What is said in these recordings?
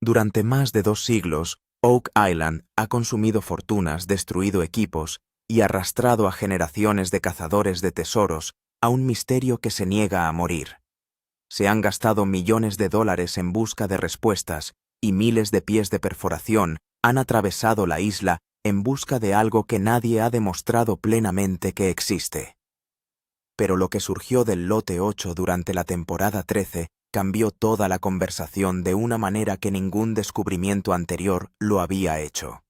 Durante más de 2 siglos, Oak Island ha consumido fortunas, destruido equipos y arrastrado a generaciones de cazadores de tesoros a un misterio que se niega a morir. Se han gastado millones de dólares en busca de respuestas y miles de pies de perforación han atravesado la isla en busca de algo que nadie ha demostrado plenamente que existe. Pero lo que surgió del lote 8 durante la temporada 13 cambió toda la conversación de una manera que ningún descubrimiento anterior lo había hecho.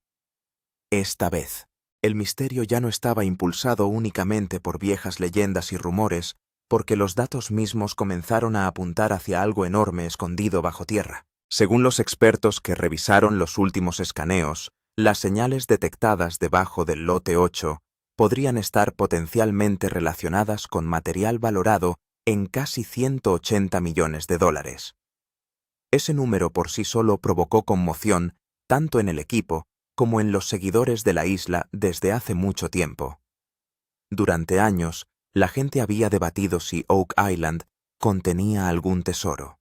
Esta vez, el misterio ya no estaba impulsado únicamente por viejas leyendas y rumores, porque los datos mismos comenzaron a apuntar hacia algo enorme escondido bajo tierra. Según los expertos que revisaron los últimos escaneos, las señales detectadas debajo del lote 8 podrían estar potencialmente relacionadas con material valorado en casi 180 millones de dólares. Ese número por sí solo provocó conmoción tanto en el equipo como en los seguidores de la isla desde hace mucho tiempo. Durante años, la gente había debatido si Oak Island contenía algún tesoro.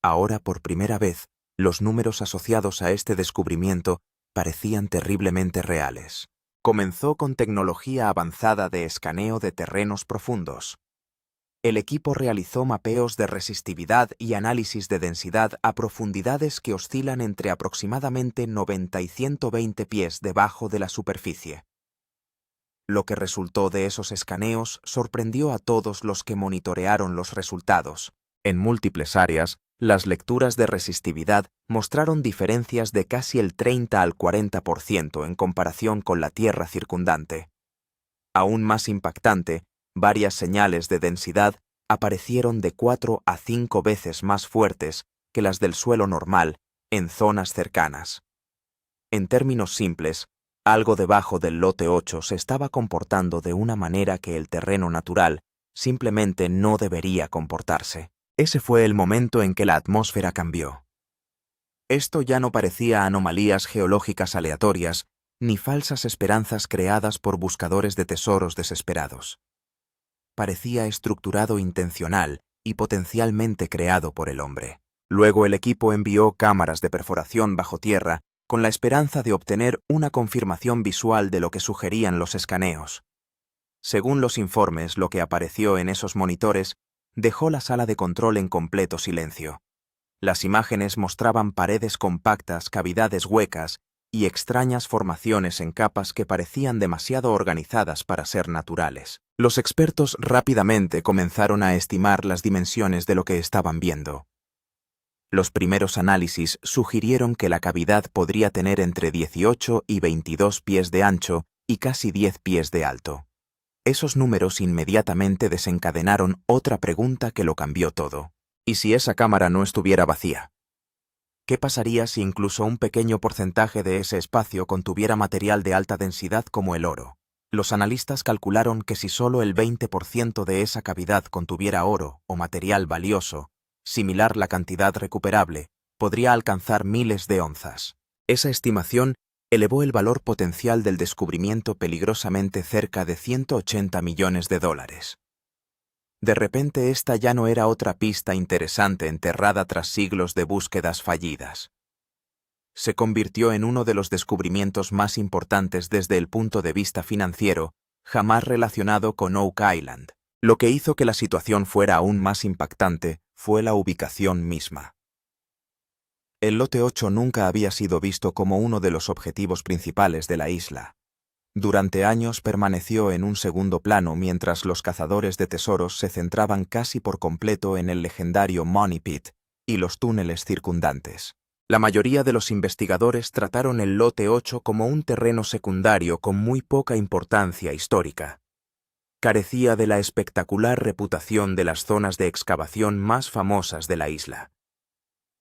Ahora, por primera vez, los números asociados a este descubrimiento parecían terriblemente reales. Comenzó con tecnología avanzada de escaneo de terrenos profundos. El equipo realizó mapeos de resistividad y análisis de densidad a profundidades que oscilan entre aproximadamente 90 y 120 pies debajo de la superficie. Lo que resultó de esos escaneos sorprendió a todos los que monitorearon los resultados. En múltiples áreas, las lecturas de resistividad mostraron diferencias de casi el 30 al 40% en comparación con la Tierra circundante. Aún más impactante, varias señales de densidad aparecieron de 4 a 5 veces más fuertes que las del suelo normal en zonas cercanas. En términos simples, algo debajo del lote 8 se estaba comportando de una manera que el terreno natural simplemente no debería comportarse. Ese fue el momento en que la atmósfera cambió. Esto ya no parecía anomalías geológicas aleatorias ni falsas esperanzas creadas por buscadores de tesoros desesperados. Parecía estructurado intencional y potencialmente creado por el hombre. Luego el equipo envió cámaras de perforación bajo tierra con la esperanza de obtener una confirmación visual de lo que sugerían los escaneos. Según los informes, lo que apareció en esos monitores dejó la sala de control en completo silencio. Las imágenes mostraban paredes compactas, cavidades huecas y extrañas formaciones en capas que parecían demasiado organizadas para ser naturales. Los expertos rápidamente comenzaron a estimar las dimensiones de lo que estaban viendo. Los primeros análisis sugirieron que la cavidad podría tener entre 18 y 22 pies de ancho y casi 10 pies de alto. Esos números inmediatamente desencadenaron otra pregunta que lo cambió todo. ¿Y si esa cámara no estuviera vacía? ¿Qué pasaría si incluso un pequeño porcentaje de ese espacio contuviera material de alta densidad como el oro? Los analistas calcularon que si solo el 20% de esa cavidad contuviera oro o material valioso, similar la cantidad recuperable, podría alcanzar miles de onzas. Esa estimación elevó el valor potencial del descubrimiento peligrosamente cerca de 180 millones de dólares. De repente esta ya no era otra pista interesante enterrada tras siglos de búsquedas fallidas. Se convirtió en uno de los descubrimientos más importantes desde el punto de vista financiero, jamás relacionado con Oak Island. Lo que hizo que la situación fuera aún más impactante fue la ubicación misma. El lote 8 nunca había sido visto como uno de los objetivos principales de la isla. Durante años permaneció en un segundo plano mientras los cazadores de tesoros se centraban casi por completo en el legendario Money Pit y los túneles circundantes. La mayoría de los investigadores trataron el lote 8 como un terreno secundario con muy poca importancia histórica. Carecía de la espectacular reputación de las zonas de excavación más famosas de la isla.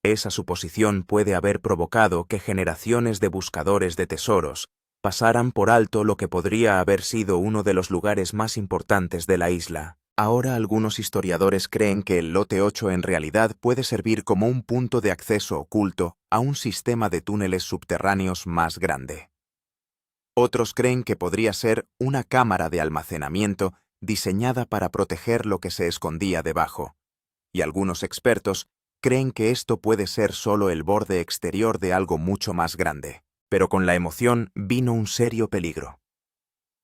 Esa suposición puede haber provocado que generaciones de buscadores de tesoros pasaran por alto lo que podría haber sido uno de los lugares más importantes de la isla. Ahora algunos historiadores creen que el lote 8 en realidad puede servir como un punto de acceso oculto a un sistema de túneles subterráneos más grande. Otros creen que podría ser una cámara de almacenamiento diseñada para proteger lo que se escondía debajo. Y algunos expertos Creen que esto puede ser solo el borde exterior de algo mucho más grande. Pero con la emoción vino un serio peligro.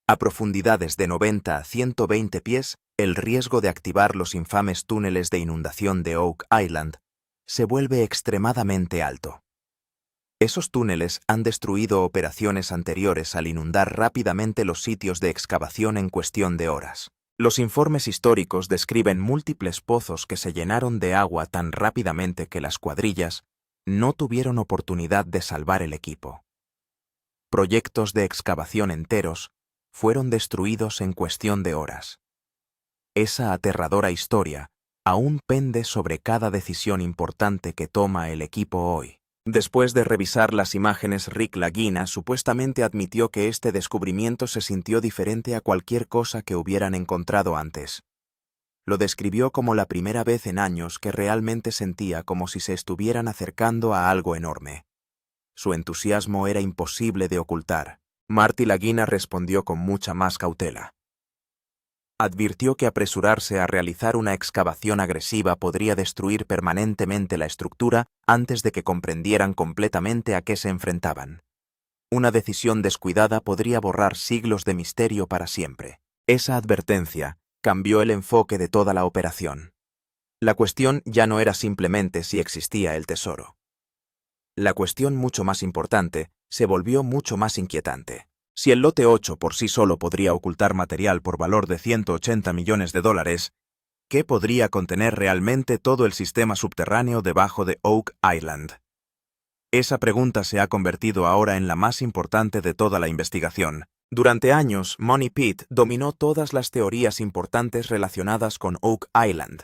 A profundidades de 90 a 120 pies, el riesgo de activar los infames túneles de inundación de Oak Island se vuelve extremadamente alto. Esos túneles han destruido operaciones anteriores al inundar rápidamente los sitios de excavación en cuestión de horas. Los informes históricos describen múltiples pozos que se llenaron de agua tan rápidamente que las cuadrillas no tuvieron oportunidad de salvar el equipo. Proyectos de excavación enteros fueron destruidos en cuestión de horas. Esa aterradora historia aún pende sobre cada decisión importante que toma el equipo hoy. Después de revisar las imágenes, Rick Lagina supuestamente admitió que este descubrimiento se sintió diferente a cualquier cosa que hubieran encontrado antes. Lo describió como la primera vez en años que realmente sentía como si se estuvieran acercando a algo enorme. Su entusiasmo era imposible de ocultar. Marty Lagina respondió con mucha más cautela. Advirtió que apresurarse a realizar una excavación agresiva podría destruir permanentemente la estructura antes de que comprendieran completamente a qué se enfrentaban. Una decisión descuidada podría borrar siglos de misterio para siempre. Esa advertencia cambió el enfoque de toda la operación. La cuestión ya no era simplemente si existía el tesoro. La cuestión mucho más importante se volvió mucho más inquietante. Si el lote 8 por sí solo podría ocultar material por valor de $180 millones, ¿qué podría contener realmente todo el sistema subterráneo debajo de Oak Island? Esa pregunta se ha convertido ahora en la más importante de toda la investigación. Durante años, Money Pit dominó todas las teorías importantes relacionadas con Oak Island.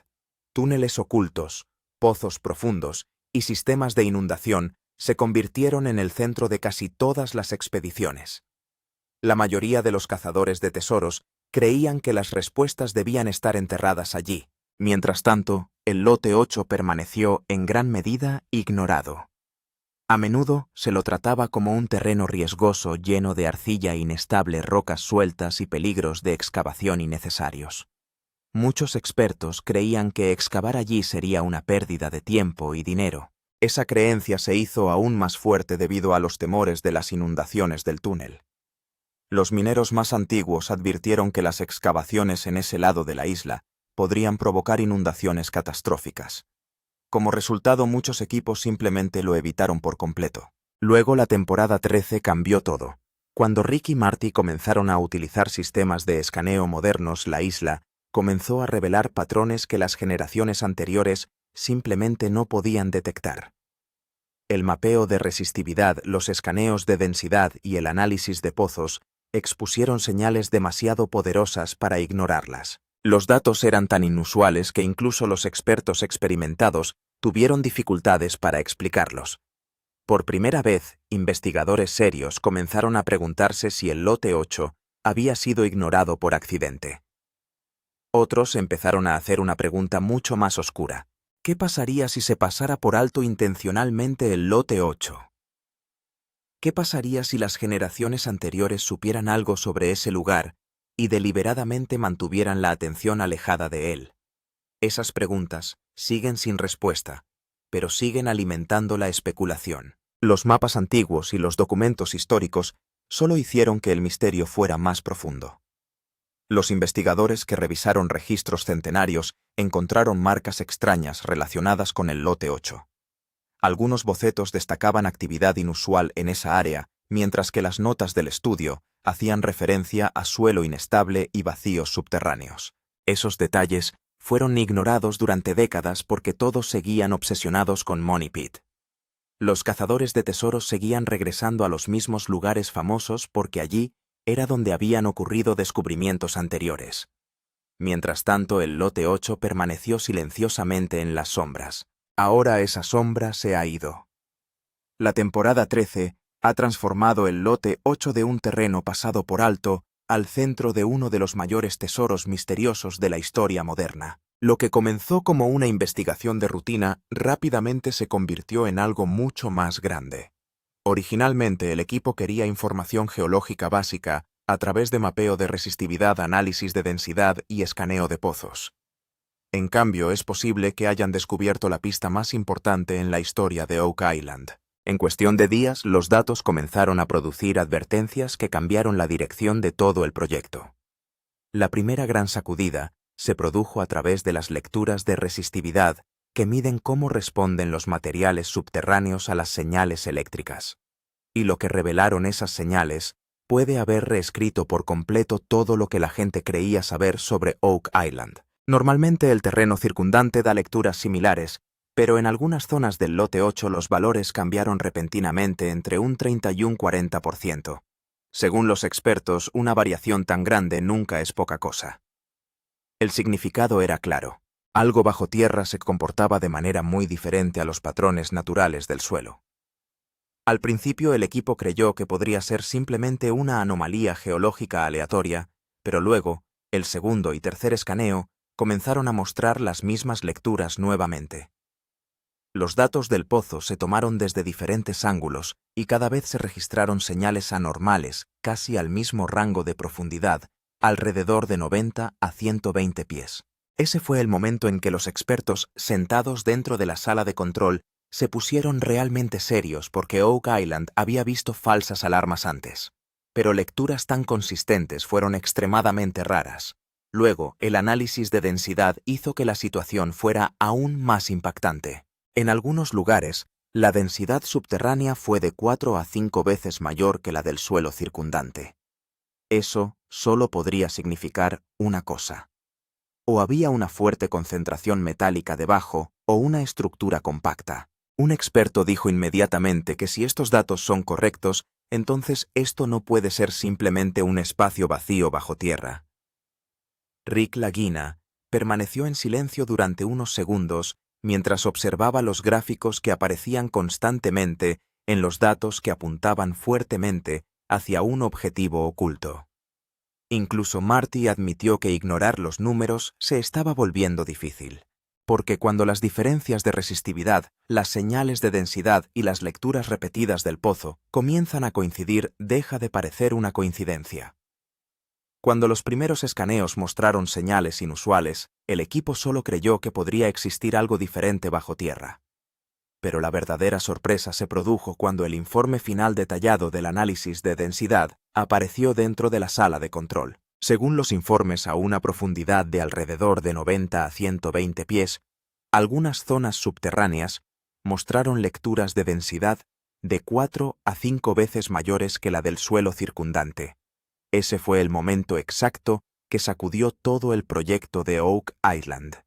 Túneles ocultos, pozos profundos y sistemas de inundación se convirtieron en el centro de casi todas las expediciones. La mayoría de los cazadores de tesoros creían que las respuestas debían estar enterradas allí. Mientras tanto, el lote 8 permaneció en gran medida ignorado. A menudo se lo trataba como un terreno riesgoso lleno de arcilla inestable, rocas sueltas y peligros de excavación innecesarios. Muchos expertos creían que excavar allí sería una pérdida de tiempo y dinero. Esa creencia se hizo aún más fuerte debido a los temores de las inundaciones del túnel. Los mineros más antiguos advirtieron que las excavaciones en ese lado de la isla podrían provocar inundaciones catastróficas. Como resultado, muchos equipos simplemente lo evitaron por completo. Luego la temporada 13 cambió todo. Cuando Rick y Marty comenzaron a utilizar sistemas de escaneo modernos, la isla comenzó a revelar patrones que las generaciones anteriores simplemente no podían detectar. El mapeo de resistividad, los escaneos de densidad y el análisis de pozos expusieron señales demasiado poderosas para ignorarlas. Los datos eran tan inusuales que incluso los expertos experimentados tuvieron dificultades para explicarlos. Por primera vez, investigadores serios comenzaron a preguntarse si el lote 8 había sido ignorado por accidente. Otros empezaron a hacer una pregunta mucho más oscura. ¿Qué pasaría si se pasara por alto intencionalmente el lote 8? ¿Qué pasaría si las generaciones anteriores supieran algo sobre ese lugar y deliberadamente mantuvieran la atención alejada de él? Esas preguntas siguen sin respuesta, pero siguen alimentando la especulación. Los mapas antiguos y los documentos históricos solo hicieron que el misterio fuera más profundo. Los investigadores que revisaron registros centenarios encontraron marcas extrañas relacionadas con el lote 8. Algunos bocetos destacaban actividad inusual en esa área, mientras que las notas del estudio hacían referencia a suelo inestable y vacíos subterráneos. Esos detalles fueron ignorados durante décadas porque todos seguían obsesionados con Money Pit. Los cazadores de tesoros seguían regresando a los mismos lugares famosos porque allí era donde habían ocurrido descubrimientos anteriores. Mientras tanto, el lote 8 permaneció silenciosamente en las sombras. Ahora esa sombra se ha ido. La temporada 13 ha transformado el lote 8 de un terreno pasado por alto al centro de uno de los mayores tesoros misteriosos de la historia moderna. Lo que comenzó como una investigación de rutina rápidamente se convirtió en algo mucho más grande. Originalmente el equipo quería información geológica básica a través de mapeo de resistividad, análisis de densidad y escaneo de pozos. En cambio, es posible que hayan descubierto la pista más importante en la historia de Oak Island. En cuestión de días, los datos comenzaron a producir advertencias que cambiaron la dirección de todo el proyecto. La primera gran sacudida se produjo a través de las lecturas de resistividad que miden cómo responden los materiales subterráneos a las señales eléctricas. Y lo que revelaron esas señales puede haber reescrito por completo todo lo que la gente creía saber sobre Oak Island. Normalmente el terreno circundante da lecturas similares, pero en algunas zonas del lote 8 los valores cambiaron repentinamente entre un 30 y un 40%. Según los expertos, una variación tan grande nunca es poca cosa. El significado era claro. Algo bajo tierra se comportaba de manera muy diferente a los patrones naturales del suelo. Al principio el equipo creyó que podría ser simplemente una anomalía geológica aleatoria, pero luego, el segundo y tercer escaneo comenzaron a mostrar las mismas lecturas nuevamente. Los datos del pozo se tomaron desde diferentes ángulos y cada vez se registraron señales anormales, casi al mismo rango de profundidad, alrededor de 90 a 120 pies. Ese fue el momento en que los expertos, sentados dentro de la sala de control, se pusieron realmente serios porque Oak Island había visto falsas alarmas antes. Pero lecturas tan consistentes fueron extremadamente raras. Luego, el análisis de densidad hizo que la situación fuera aún más impactante. En algunos lugares, la densidad subterránea fue de 4 a 5 veces mayor que la del suelo circundante. Eso solo podría significar una cosa. O había una fuerte concentración metálica debajo o una estructura compacta. Un experto dijo inmediatamente que si estos datos son correctos, entonces esto no puede ser simplemente un espacio vacío bajo tierra. Rick Lagina permaneció en silencio durante unos segundos mientras observaba los gráficos que aparecían constantemente en los datos que apuntaban fuertemente hacia un objetivo oculto. Incluso Marty admitió que ignorar los números se estaba volviendo difícil, porque cuando las diferencias de resistividad, las señales de densidad y las lecturas repetidas del pozo comienzan a coincidir, deja de parecer una coincidencia. Cuando los primeros escaneos mostraron señales inusuales, el equipo solo creyó que podría existir algo diferente bajo tierra. Pero la verdadera sorpresa se produjo cuando el informe final detallado del análisis de densidad apareció dentro de la sala de control. Según los informes a una profundidad de alrededor de 90 a 120 pies, algunas zonas subterráneas mostraron lecturas de densidad de 4 a 5 veces mayores que la del suelo circundante. Ese fue el momento exacto que sacudió todo el proyecto de Oak Island.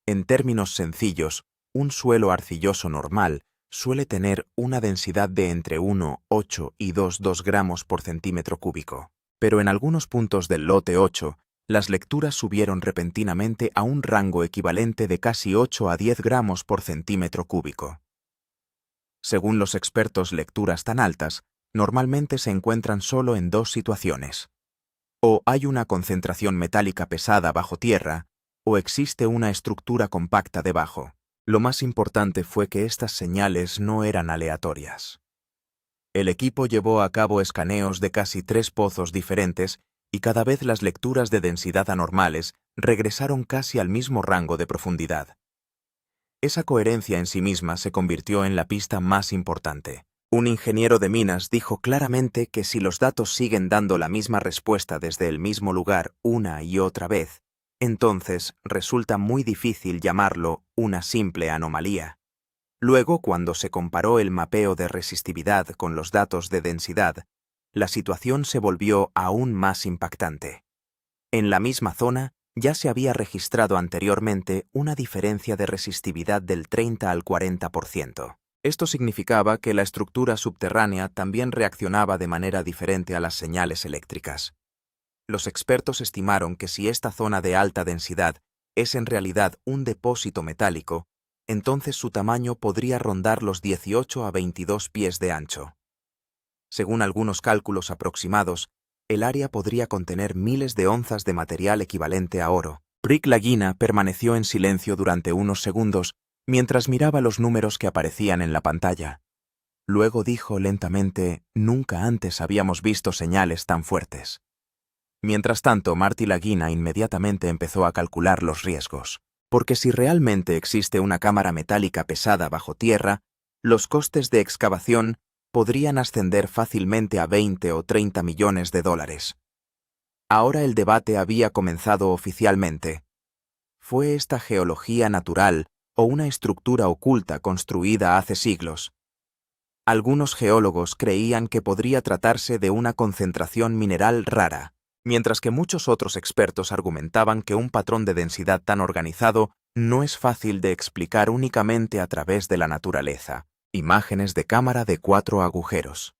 En términos sencillos, un suelo arcilloso normal suele tener una densidad de entre 1,8 y 2,2 gramos por centímetro cúbico. Pero en algunos puntos del lote 8, las lecturas subieron repentinamente a un rango equivalente de casi 8 a 10 gramos por centímetro cúbico. Según los expertos, lecturas tan altas normalmente se encuentran solo en dos situaciones. O hay una concentración metálica pesada bajo tierra, o existe una estructura compacta debajo. Lo más importante fue que estas señales no eran aleatorias. El equipo llevó a cabo escaneos de casi 3 pozos diferentes y cada vez las lecturas de densidad anormales regresaron casi al mismo rango de profundidad. Esa coherencia en sí misma se convirtió en la pista más importante. Un ingeniero de minas dijo claramente que si los datos siguen dando la misma respuesta desde el mismo lugar una y otra vez, entonces resulta muy difícil llamarlo una simple anomalía. Luego, cuando se comparó el mapeo de resistividad con los datos de densidad, la situación se volvió aún más impactante. En la misma zona ya se había registrado anteriormente una diferencia de resistividad del 30 al 40%. Esto significaba que la estructura subterránea también reaccionaba de manera diferente a las señales eléctricas. Los expertos estimaron que si esta zona de alta densidad es en realidad un depósito metálico, entonces su tamaño podría rondar los 18 a 22 pies de ancho. Según algunos cálculos aproximados, el área podría contener miles de onzas de material equivalente a oro. Rick Lagina permaneció en silencio durante unos segundos mientras miraba los números que aparecían en la pantalla. Luego dijo lentamente: «Nunca antes habíamos visto señales tan fuertes». Mientras tanto, Marty Lagina inmediatamente empezó a calcular los riesgos. Porque si realmente existe una cámara metálica pesada bajo tierra, los costes de excavación podrían ascender fácilmente a 20 o 30 millones de dólares. Ahora el debate había comenzado oficialmente. ¿Fue esta geología natural o una estructura oculta construida hace siglos? Algunos geólogos creían que podría tratarse de una concentración mineral rara, mientras que muchos otros expertos argumentaban que un patrón de densidad tan organizado no es fácil de explicar únicamente a través de la naturaleza. Imágenes de cámara de 4 agujeros.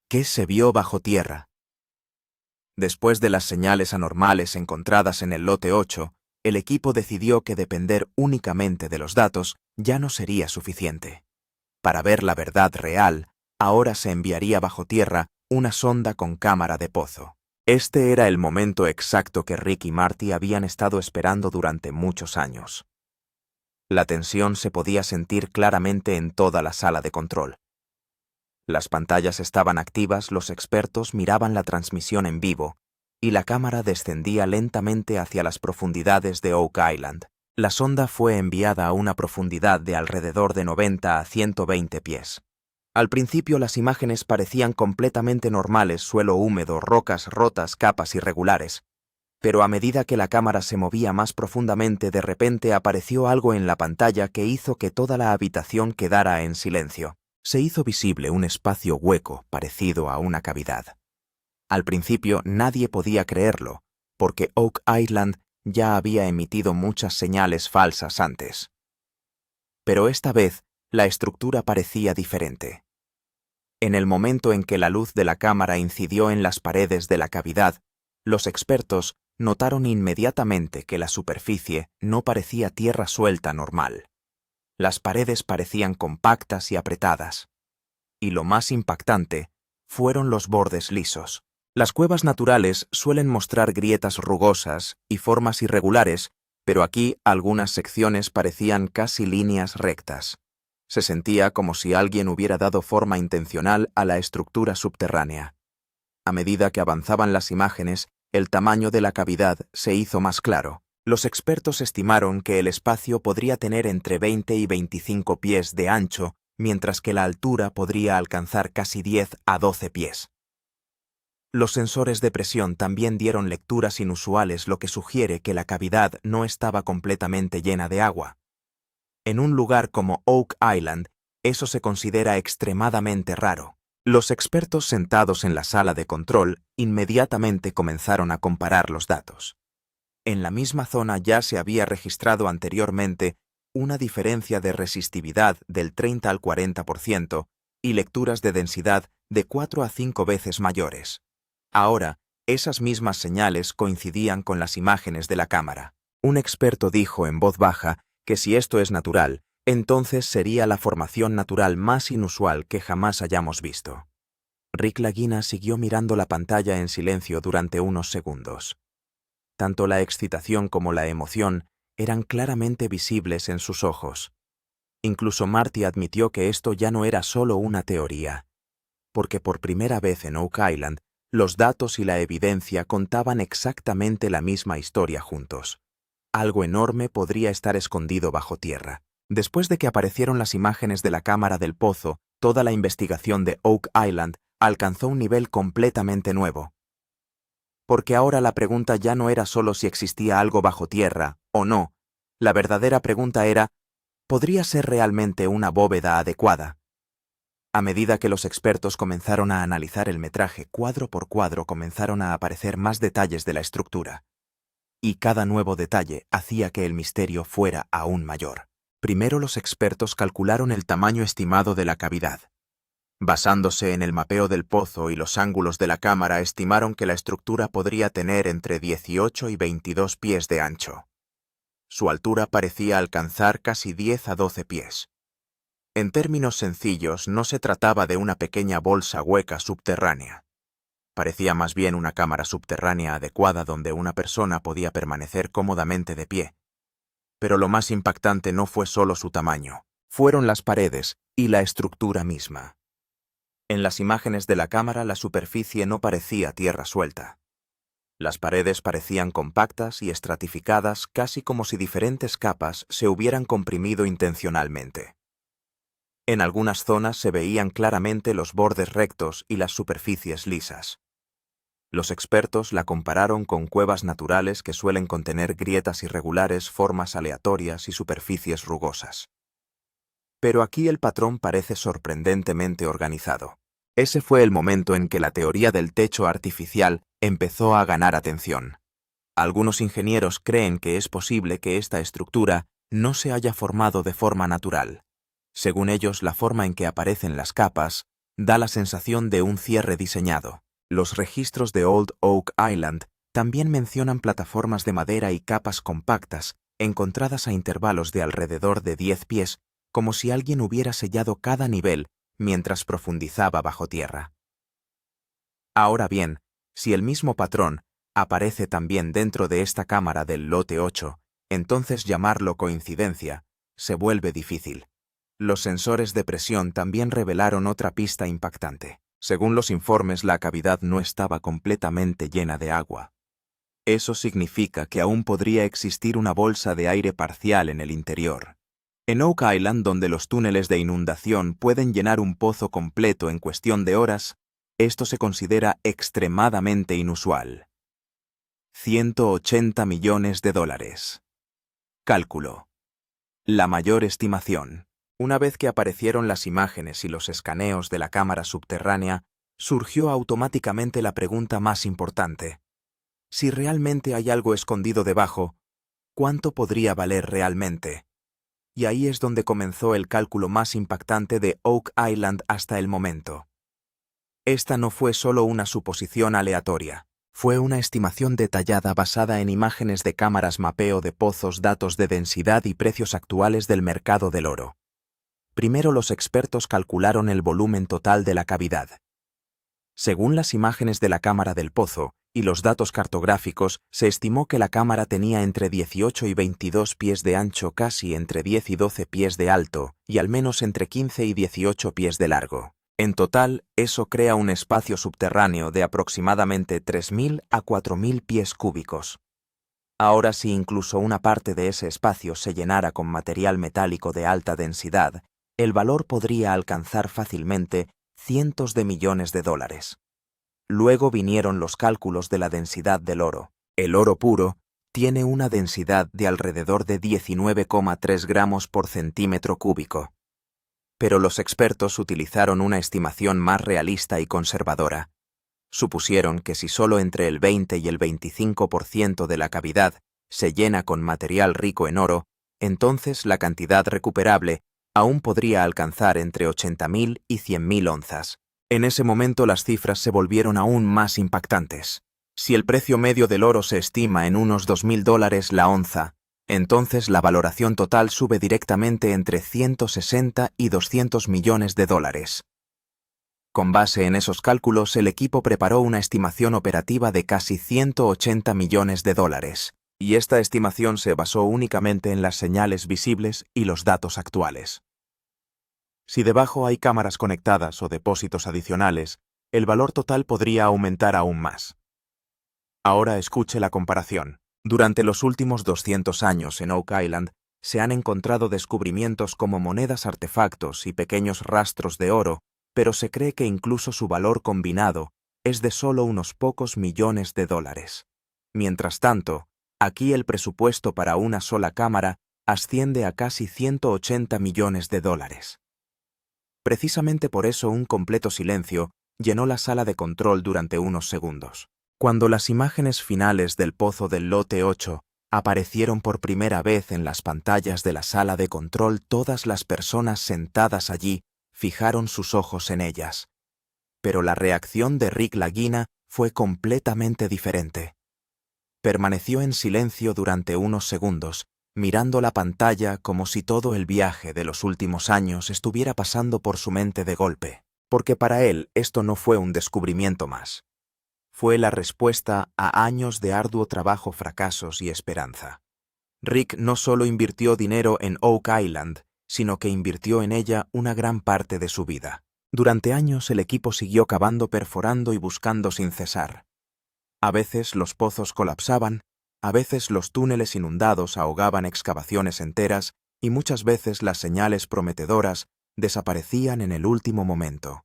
¿Qué se vio bajo tierra? Después de las señales anormales encontradas en el lote 8, el equipo decidió que depender únicamente de los datos ya no sería suficiente. Para ver la verdad real, ahora se enviaría bajo tierra una sonda con cámara de pozo. Este era el momento exacto que Rick y Marty habían estado esperando durante muchos años. La tensión se podía sentir claramente en toda la sala de control. Las pantallas estaban activas, los expertos miraban la transmisión en vivo, y la cámara descendía lentamente hacia las profundidades de Oak Island. La sonda fue enviada a una profundidad de alrededor de 90 a 120 pies. Al principio las imágenes parecían completamente normales: suelo húmedo, rocas rotas, capas irregulares. Pero a medida que la cámara se movía más profundamente, de repente apareció algo en la pantalla que hizo que toda la habitación quedara en silencio. Se hizo visible un espacio hueco parecido a una cavidad. Al principio nadie podía creerlo, porque Oak Island ya había emitido muchas señales falsas antes. Pero esta vez la estructura parecía diferente. En el momento en que la luz de la cámara incidió en las paredes de la cavidad, los expertos notaron inmediatamente que la superficie no parecía tierra suelta normal. Las paredes parecían compactas y apretadas. Y lo más impactante fueron los bordes lisos. Las cuevas naturales suelen mostrar grietas rugosas y formas irregulares, pero aquí algunas secciones parecían casi líneas rectas. Se sentía como si alguien hubiera dado forma intencional a la estructura subterránea. A medida que avanzaban las imágenes, el tamaño de la cavidad se hizo más claro. Los expertos estimaron que el espacio podría tener entre 20 y 25 pies de ancho, mientras que la altura podría alcanzar casi 10 a 12 pies. Los sensores de presión también dieron lecturas inusuales, lo que sugiere que la cavidad no estaba completamente llena de agua. En un lugar como Oak Island, eso se considera extremadamente raro. Los expertos sentados en la sala de control inmediatamente comenzaron a comparar los datos. En la misma zona ya se había registrado anteriormente una diferencia de resistividad del 30 al 40% y lecturas de densidad de 4 a 5 veces mayores. Ahora, esas mismas señales coincidían con las imágenes de la cámara. Un experto dijo en voz baja que si esto es natural, entonces sería la formación natural más inusual que jamás hayamos visto. Rick Lagina siguió mirando la pantalla en silencio durante unos segundos. Tanto la excitación como la emoción eran claramente visibles en sus ojos. Incluso Marty admitió que esto ya no era solo una teoría, porque por primera vez en Oak Island, los datos y la evidencia contaban exactamente la misma historia juntos. Algo enorme podría estar escondido bajo tierra. Después de que aparecieron las imágenes de la cámara del pozo, toda la investigación de Oak Island alcanzó un nivel completamente nuevo. Porque ahora la pregunta ya no era solo si existía algo bajo tierra o no. La verdadera pregunta era, ¿podría ser realmente una bóveda adecuada? A medida que los expertos comenzaron a analizar el metraje cuadro por cuadro, comenzaron a aparecer más detalles de la estructura. Y cada nuevo detalle hacía que el misterio fuera aún mayor. Primero los expertos calcularon el tamaño estimado de la cavidad. Basándose en el mapeo del pozo y los ángulos de la cámara, estimaron que la estructura podría tener entre 18 y 22 pies de ancho. Su altura parecía alcanzar casi 10 a 12 pies. En términos sencillos, no se trataba de una pequeña bolsa hueca subterránea. Parecía más bien una cámara subterránea adecuada donde una persona podía permanecer cómodamente de pie. Pero lo más impactante no fue solo su tamaño, fueron las paredes y la estructura misma. En las imágenes de la cámara la superficie no parecía tierra suelta. Las paredes parecían compactas y estratificadas, casi como si diferentes capas se hubieran comprimido intencionalmente. En algunas zonas se veían claramente los bordes rectos y las superficies lisas. Los expertos la compararon con cuevas naturales que suelen contener grietas irregulares, formas aleatorias y superficies rugosas. Pero aquí el patrón parece sorprendentemente organizado. Ese fue el momento en que la teoría del techo artificial empezó a ganar atención. Algunos ingenieros creen que es posible que esta estructura no se haya formado de forma natural. Según ellos, la forma en que aparecen las capas da la sensación de un cierre diseñado. Los registros de Old Oak Island también mencionan plataformas de madera y capas compactas encontradas a intervalos de alrededor de 10 pies, como si alguien hubiera sellado cada nivel mientras profundizaba bajo tierra. Ahora bien, si el mismo patrón aparece también dentro de esta cámara del lote 8, entonces llamarlo coincidencia se vuelve difícil. Los sensores de presión también revelaron otra pista impactante. Según los informes, la cavidad no estaba completamente llena de agua. Eso significa que aún podría existir una bolsa de aire parcial en el interior. En Oak Island, donde los túneles de inundación pueden llenar un pozo completo en cuestión de horas, esto se considera extremadamente inusual. $180 millones. Cálculo. La mayor estimación. Una vez que aparecieron las imágenes y los escaneos de la cámara subterránea, surgió automáticamente la pregunta más importante. Si realmente hay algo escondido debajo, ¿cuánto podría valer realmente? Y ahí es donde comenzó el cálculo más impactante de Oak Island hasta el momento. Esta no fue solo una suposición aleatoria. Fue una estimación detallada basada en imágenes de cámaras, mapeo de pozos, datos de densidad y precios actuales del mercado del oro. Primero, los expertos calcularon el volumen total de la cavidad. Según las imágenes de la cámara del pozo y los datos cartográficos, se estimó que la cámara tenía entre 18 y 22 pies de ancho, casi entre 10 y 12 pies de alto y al menos entre 15 y 18 pies de largo. En total, eso crea un espacio subterráneo de aproximadamente 3.000 a 4.000 pies cúbicos. Ahora, si incluso una parte de ese espacio se llenara con material metálico de alta densidad, el valor podría alcanzar fácilmente cientos de millones de dólares. Luego vinieron los cálculos de la densidad del oro. El oro puro tiene una densidad de alrededor de 19,3 gramos por centímetro cúbico. Pero los expertos utilizaron una estimación más realista y conservadora. Supusieron que si solo entre el 20 y el 25% de la cavidad se llena con material rico en oro, entonces la cantidad recuperable aún podría alcanzar entre 80.000 y 100.000 onzas. En ese momento las cifras se volvieron aún más impactantes. Si el precio medio del oro se estima en unos $2.000 la onza, entonces la valoración total sube directamente entre 160 y 200 millones de dólares. Con base en esos cálculos, el equipo preparó una estimación operativa de casi 180 millones de dólares. Y esta estimación se basó únicamente en las señales visibles y los datos actuales. Si debajo hay cámaras conectadas o depósitos adicionales, el valor total podría aumentar aún más. Ahora escuche la comparación. Durante los últimos 200 años en Oak Island se han encontrado descubrimientos como monedas, artefactos y pequeños rastros de oro, pero se cree que incluso su valor combinado es de solo unos pocos millones de dólares. Mientras tanto, aquí el presupuesto para una sola cámara asciende a casi 180 millones de dólares. Precisamente por eso un completo silencio llenó la sala de control durante unos segundos. Cuando las imágenes finales del pozo del lote 8 aparecieron por primera vez en las pantallas de la sala de control, todas las personas sentadas allí fijaron sus ojos en ellas. Pero la reacción de Rick Lagina fue completamente diferente. Permaneció en silencio durante unos segundos, mirando la pantalla como si todo el viaje de los últimos años estuviera pasando por su mente de golpe, porque para él esto no fue un descubrimiento más. Fue la respuesta a años de arduo trabajo, fracasos y esperanza. Rick no solo invirtió dinero en Oak Island, sino que invirtió en ella una gran parte de su vida. Durante años el equipo siguió cavando, perforando y buscando sin cesar. A veces los pozos colapsaban, a veces los túneles inundados ahogaban excavaciones enteras y muchas veces las señales prometedoras desaparecían en el último momento.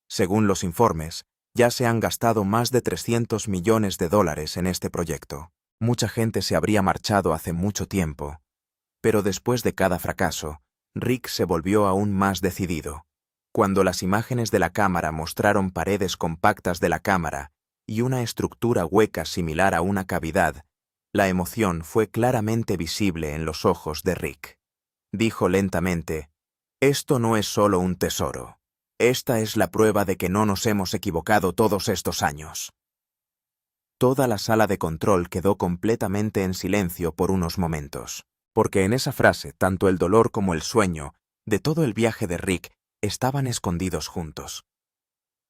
Según los informes, ya se han gastado más de 300 millones de dólares en este proyecto. Mucha gente se habría marchado hace mucho tiempo, pero después de cada fracaso, Rick se volvió aún más decidido. Cuando las imágenes de la cámara mostraron paredes compactas de la cámara y una estructura hueca similar a una cavidad, la emoción fue claramente visible en los ojos de Rick. Dijo lentamente: «Esto no es solo un tesoro. Esta es la prueba de que no nos hemos equivocado todos estos años». Toda la sala de control quedó completamente en silencio por unos momentos, porque en esa frase tanto el dolor como el sueño de todo el viaje de Rick estaban escondidos juntos.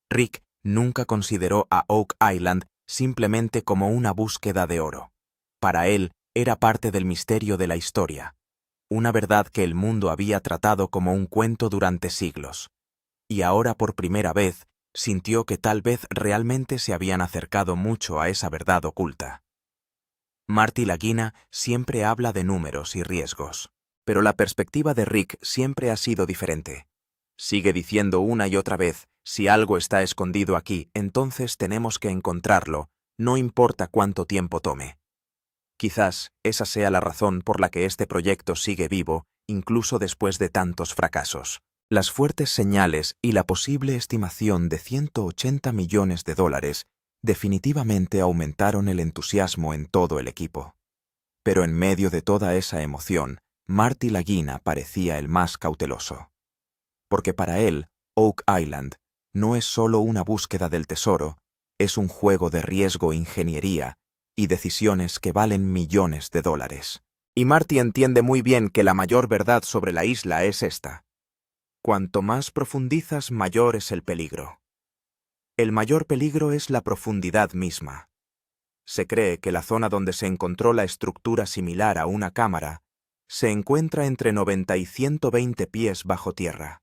Rick nunca consideró a Oak Island simplemente como una búsqueda de oro. Para él era parte del misterio de la historia, una verdad que el mundo había tratado como un cuento durante siglos. Y ahora por primera vez sintió que tal vez realmente se habían acercado mucho a esa verdad oculta. Marty Lagina siempre habla de números y riesgos, pero la perspectiva de Rick siempre ha sido diferente. Sigue diciendo una y otra vez: si algo está escondido aquí, entonces tenemos que encontrarlo, no importa cuánto tiempo tome. Quizás esa sea la razón por la que este proyecto sigue vivo, incluso después de tantos fracasos. Las fuertes señales y la posible estimación de 180 millones de dólares definitivamente aumentaron el entusiasmo en todo el equipo. Pero en medio de toda esa emoción, Marty Lagina parecía el más cauteloso. Porque para él, Oak Island no es solo una búsqueda del tesoro, es un juego de riesgo, ingeniería y decisiones que valen millones de dólares. Y Marty entiende muy bien que la mayor verdad sobre la isla es esta: cuanto más profundizas, mayor es el peligro. El mayor peligro es la profundidad misma. Se cree que la zona donde se encontró la estructura similar a una cámara se encuentra entre 90 y 120 pies bajo tierra.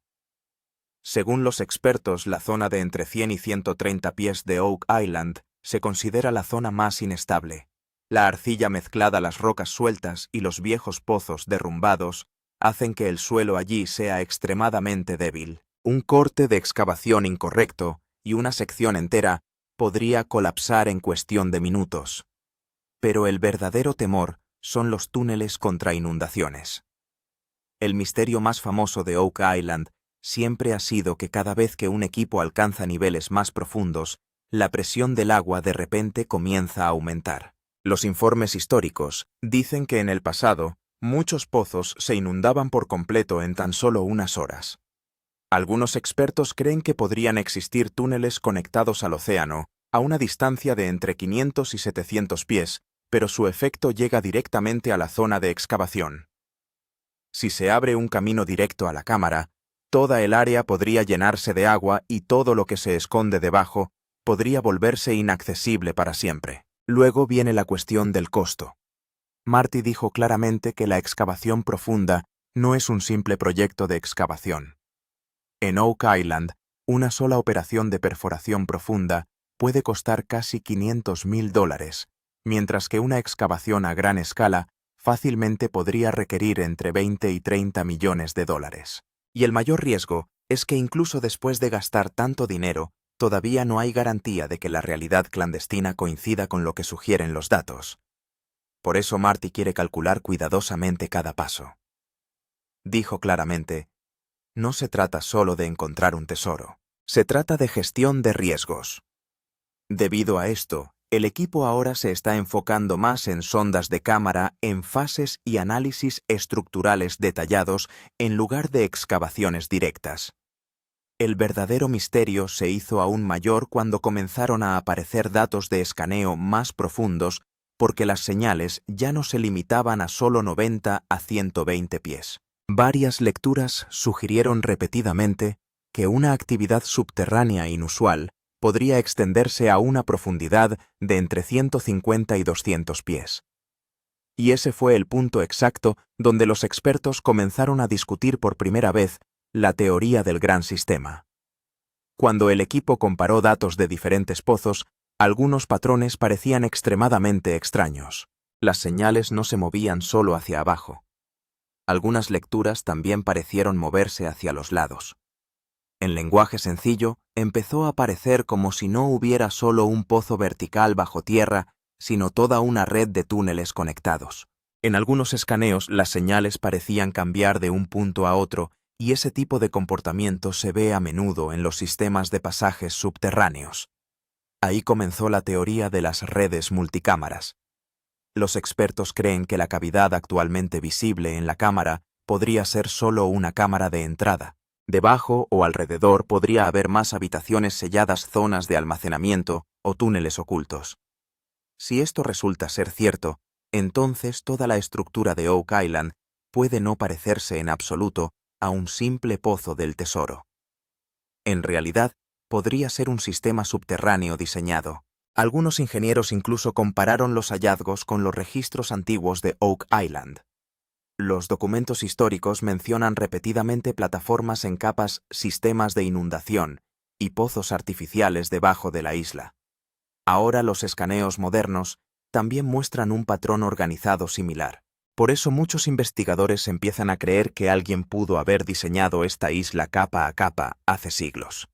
Según los expertos, la zona de entre 100 y 130 pies de Oak Island se considera la zona más inestable. La arcilla mezclada, las rocas sueltas y los viejos pozos derrumbados hacen que el suelo allí sea extremadamente débil. Un corte de excavación incorrecto y una sección entera podría colapsar en cuestión de minutos. Pero el verdadero temor son los túneles contra inundaciones. El misterio más famoso de Oak Island siempre ha sido que cada vez que un equipo alcanza niveles más profundos, la presión del agua de repente comienza a aumentar. Los informes históricos dicen que en el pasado, muchos pozos se inundaban por completo en tan solo unas horas. Algunos expertos creen que podrían existir túneles conectados al océano a una distancia de entre 500 y 700 pies, pero su efecto llega directamente a la zona de excavación. Si se abre un camino directo a la cámara, toda el área podría llenarse de agua y todo lo que se esconde debajo podría volverse inaccesible para siempre. Luego viene la cuestión del costo. Marty dijo claramente que la excavación profunda no es un simple proyecto de excavación. En Oak Island, una sola operación de perforación profunda puede costar casi $500,000, mientras que una excavación a gran escala fácilmente podría requerir entre 20 y 30 millones de dólares. Y el mayor riesgo es que incluso después de gastar tanto dinero, todavía no hay garantía de que la realidad clandestina coincida con lo que sugieren los datos. Por eso Marty quiere calcular cuidadosamente cada paso. Dijo claramente: no se trata solo de encontrar un tesoro, se trata de gestión de riesgos. Debido a esto, el equipo ahora se está enfocando más en sondas de cámara, en fases y análisis estructurales detallados en lugar de excavaciones directas. El verdadero misterio se hizo aún mayor cuando comenzaron a aparecer datos de escaneo más profundos, porque las señales ya no se limitaban a solo 90 a 120 pies. Varias lecturas sugirieron repetidamente que una actividad subterránea inusual podría extenderse a una profundidad de entre 150 y 200 pies. Y ese fue el punto exacto donde los expertos comenzaron a discutir por primera vez la teoría del gran sistema. Cuando el equipo comparó datos de diferentes pozos, Algunos patrones parecían extremadamente extraños. Las señales no se movían solo hacia abajo. Algunas lecturas también parecieron moverse hacia los lados. En lenguaje sencillo, empezó a parecer como si no hubiera solo un pozo vertical bajo tierra, sino toda una red de túneles conectados. En algunos escaneos, las señales parecían cambiar de un punto a otro, y ese tipo de comportamiento se ve a menudo en los sistemas de pasajes subterráneos. Ahí comenzó la teoría de las redes multicámaras. Los expertos creen que la cavidad actualmente visible en la cámara podría ser solo una cámara de entrada. Debajo o alrededor podría haber más habitaciones selladas, zonas de almacenamiento o túneles ocultos. Si esto resulta ser cierto, entonces toda la estructura de Oak Island puede no parecerse en absoluto a un simple pozo del tesoro. En realidad, podría ser un sistema subterráneo diseñado. Algunos ingenieros incluso compararon los hallazgos con los registros antiguos de Oak Island. Los documentos históricos mencionan repetidamente plataformas en capas, sistemas de inundación y pozos artificiales debajo de la isla. Ahora los escaneos modernos también muestran un patrón organizado similar. Por eso muchos investigadores empiezan a creer que alguien pudo haber diseñado esta isla capa a capa hace siglos.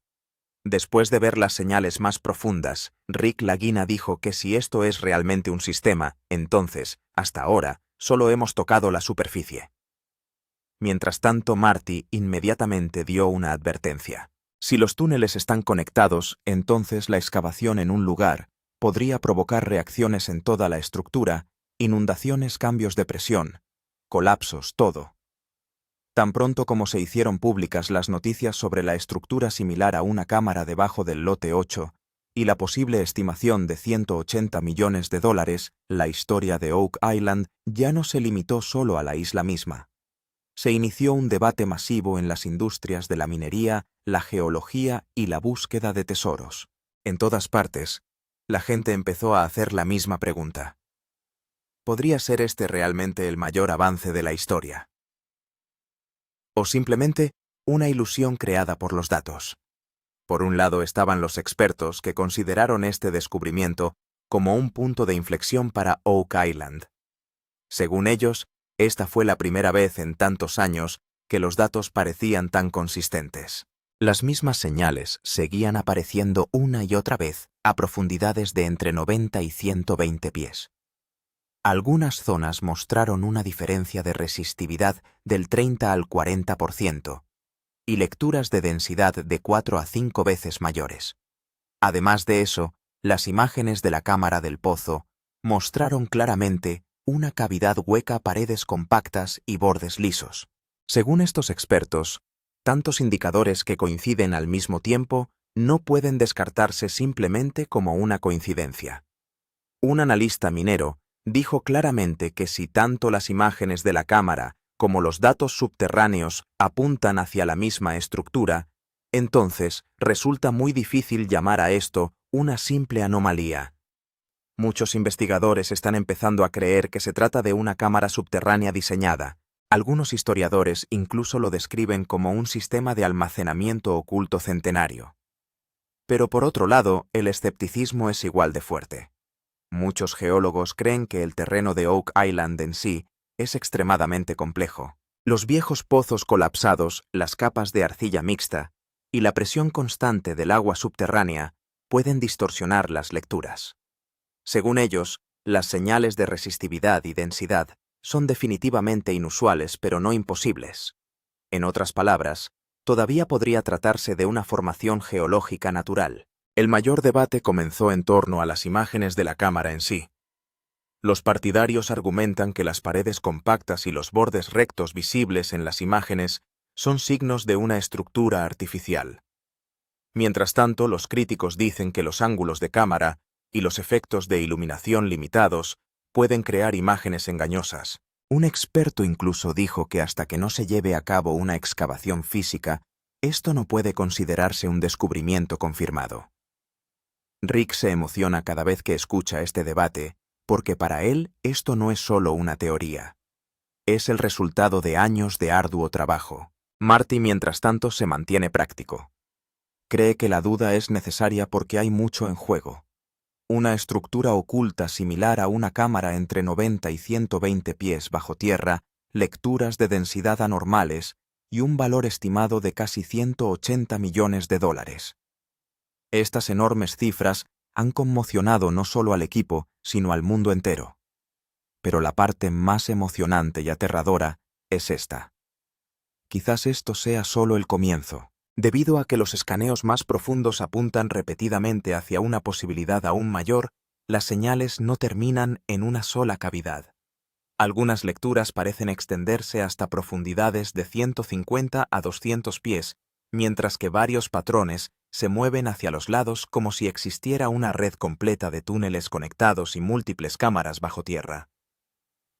Después de ver las señales más profundas, Rick Lagina dijo que si esto es realmente un sistema, entonces, hasta ahora, solo hemos tocado la superficie. Mientras tanto, Marty inmediatamente dio una advertencia. Si los túneles están conectados, entonces la excavación en un lugar podría provocar reacciones en toda la estructura, inundaciones, cambios de presión, colapsos, todo. Tan pronto como se hicieron públicas las noticias sobre la estructura similar a una cámara debajo del lote 8 y la posible estimación de $180 millones, la historia de Oak Island ya no se limitó solo a la isla misma. Se inició un debate masivo en las industrias de la minería, la geología y la búsqueda de tesoros. En todas partes, la gente empezó a hacer la misma pregunta. ¿Podría ser este realmente el mayor avance de la historia? ¿O simplemente una ilusión creada por los datos? Por un lado estaban los expertos que consideraron este descubrimiento como un punto de inflexión para Oak Island. Según ellos, esta fue la primera vez en tantos años que los datos parecían tan consistentes. Las mismas señales seguían apareciendo una y otra vez a profundidades de entre 90 y 120 pies. Algunas zonas mostraron una diferencia de resistividad del 30 al 40% y lecturas de densidad de 4 a 5 veces mayores. Además de eso, las imágenes de la cámara del pozo mostraron claramente una cavidad hueca, paredes compactas y bordes lisos. Según estos expertos, tantos indicadores que coinciden al mismo tiempo no pueden descartarse simplemente como una coincidencia. Un analista minero dijo claramente que si tanto las imágenes de la cámara como los datos subterráneos apuntan hacia la misma estructura, entonces resulta muy difícil llamar a esto una simple anomalía. Muchos investigadores están empezando a creer que se trata de una cámara subterránea diseñada. Algunos historiadores incluso lo describen como un sistema de almacenamiento oculto centenario. Pero por otro lado, el escepticismo es igual de fuerte. Muchos geólogos creen que el terreno de Oak Island en sí es extremadamente complejo. Los viejos pozos colapsados, las capas de arcilla mixta y la presión constante del agua subterránea pueden distorsionar las lecturas. Según ellos, las señales de resistividad y densidad son definitivamente inusuales pero no imposibles. En otras palabras, todavía podría tratarse de una formación geológica natural. El mayor debate comenzó en torno a las imágenes de la cámara en sí. Los partidarios argumentan que las paredes compactas y los bordes rectos visibles en las imágenes son signos de una estructura artificial. Mientras tanto, los críticos dicen que los ángulos de cámara y los efectos de iluminación limitados pueden crear imágenes engañosas. Un experto incluso dijo que hasta que no se lleve a cabo una excavación física, esto no puede considerarse un descubrimiento confirmado. Rick se emociona cada vez que escucha este debate, porque para él esto no es solo una teoría. Es el resultado de años de arduo trabajo. Marty, mientras tanto, se mantiene práctico. Cree que la duda es necesaria porque hay mucho en juego. Una estructura oculta similar a una cámara entre 90 y 120 pies bajo tierra, lecturas de densidad anormales y un valor estimado de casi 180 millones de dólares. Estas enormes cifras han conmocionado no solo al equipo, sino al mundo entero. Pero la parte más emocionante y aterradora es esta. Quizás esto sea solo el comienzo. Debido a que los escaneos más profundos apuntan repetidamente hacia una posibilidad aún mayor, las señales no terminan en una sola cavidad. Algunas lecturas parecen extenderse hasta profundidades de 150 a 200 pies, mientras que varios patrones se mueven hacia los lados como si existiera una red completa de túneles conectados y múltiples cámaras bajo tierra.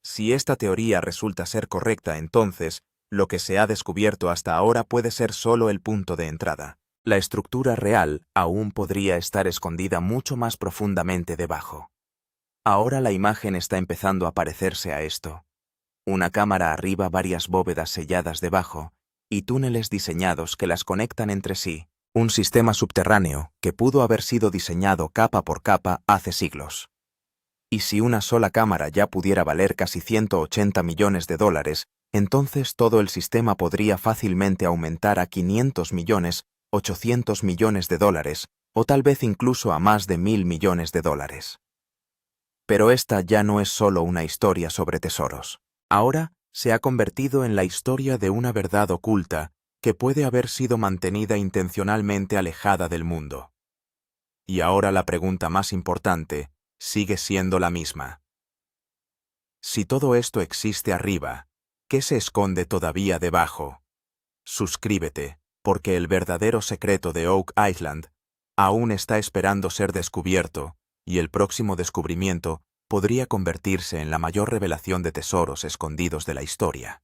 Si esta teoría resulta ser correcta, entonces, lo que se ha descubierto hasta ahora puede ser solo el punto de entrada. La estructura real aún podría estar escondida mucho más profundamente debajo. Ahora la imagen está empezando a parecerse a esto. Una cámara arriba, varias bóvedas selladas debajo, y túneles diseñados que las conectan entre sí. Un sistema subterráneo que pudo haber sido diseñado capa por capa hace siglos. Y si una sola cámara ya pudiera valer casi 180 millones de dólares, entonces todo el sistema podría fácilmente aumentar a 500 millones, 800 millones de dólares, o tal vez incluso a más de 1.000 millones de dólares. Pero esta ya no es solo una historia sobre tesoros. Ahora se ha convertido en la historia de una verdad oculta que puede haber sido mantenida intencionalmente alejada del mundo. Y ahora la pregunta más importante sigue siendo la misma. Si todo esto existe arriba, ¿qué se esconde todavía debajo? Suscríbete, porque el verdadero secreto de Oak Island aún está esperando ser descubierto, y el próximo descubrimiento podría convertirse en la mayor revelación de tesoros escondidos de la historia.